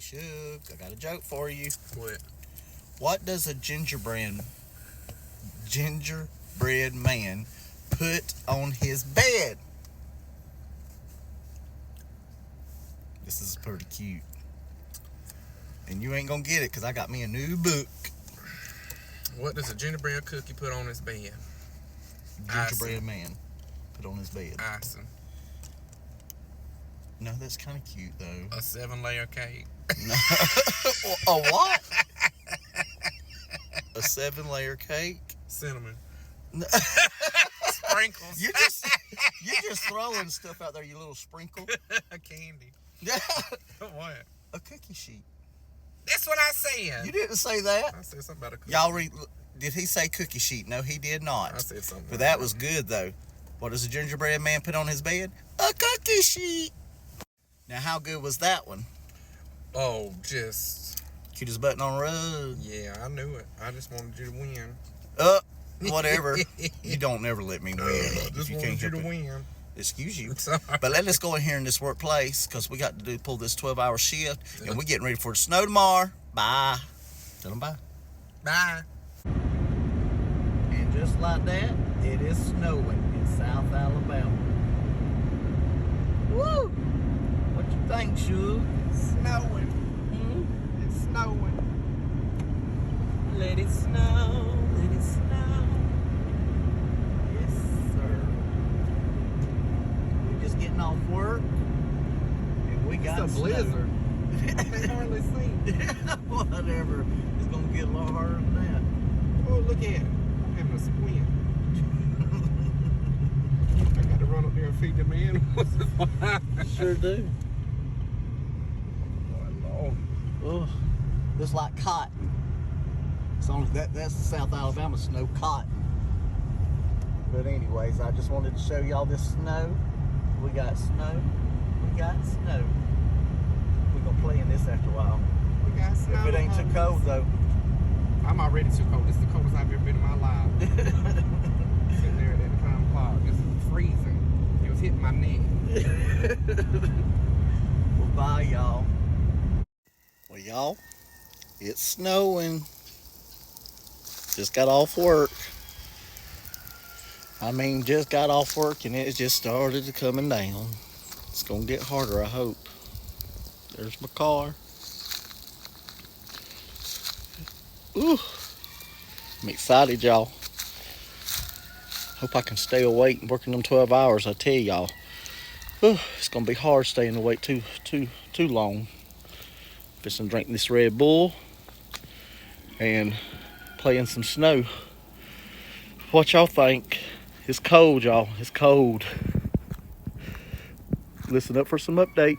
Shug, I got a joke for you. What? What does a gingerbread man put on his bed? This is pretty cute. And you ain't gonna get it because I got me a new book. What does a gingerbread cookie put on his bed? Gingerbread man put on his bed. Icing. No, that's kind of cute though. A 7-layer cake. No. A what? A 7-layer cake? Cinnamon. No. Sprinkles. You're just throwing stuff out there, you little sprinkle. Candy. Yeah. What? A cookie sheet. That's what I said. You didn't say that. I said something about a cookie. Y'all did he say cookie sheet? No, he did not. I said something. But that was good though. What does a gingerbread man put on his bed? A cookie sheet. Now how good was that one? Oh, just Cutest button on the rug. yeah, I knew it. I just wanted you to win. Whatever. You don't never let me win. If Just you wanted can't you to help it. win. Excuse you. Sorry. But let us go in here in this workplace because we got to pull this 12-hour shift and we're getting ready for the snow tomorrow. Bye. Tell them bye. Bye. And just like that, it is snowing in South Alabama. Woo! What you think, Shug? It's snowing. It's snowing. Let it snow. Let it snow. Yes, sir. We're just getting off work and we got It's a snow. blizzard. I can hardly see. Whatever. It's gonna get a lot harder than that. Oh, look at it. I'm having a squint. I got to run up there and feed the animals. Sure do. Oh, Oh, it's like cotton. It's only that's South Alabama snow, cotton. But anyways, I just wanted to show y'all this snow. We got snow. We got snow. We're gonna play in this after a while. we got snow. If it ain't too cold though. I'm already too cold. This is the coldest I've ever been in my life. Sitting there at the time clock, just freezing. It was hitting my neck. Well, bye y'all. Well, y'all, it's snowing. Just got off work. Just got off work and it just started to coming down. It's gonna get harder, I hope. There's my car. Ooh, I'm excited, y'all. Hope I can stay awake working them 12 hours. I tell y'all, it's gonna be hard staying awake too long. Just drinking this Red Bull and playing some snow. What y'all think? It's cold, y'all. It's cold. Listen up for some updates.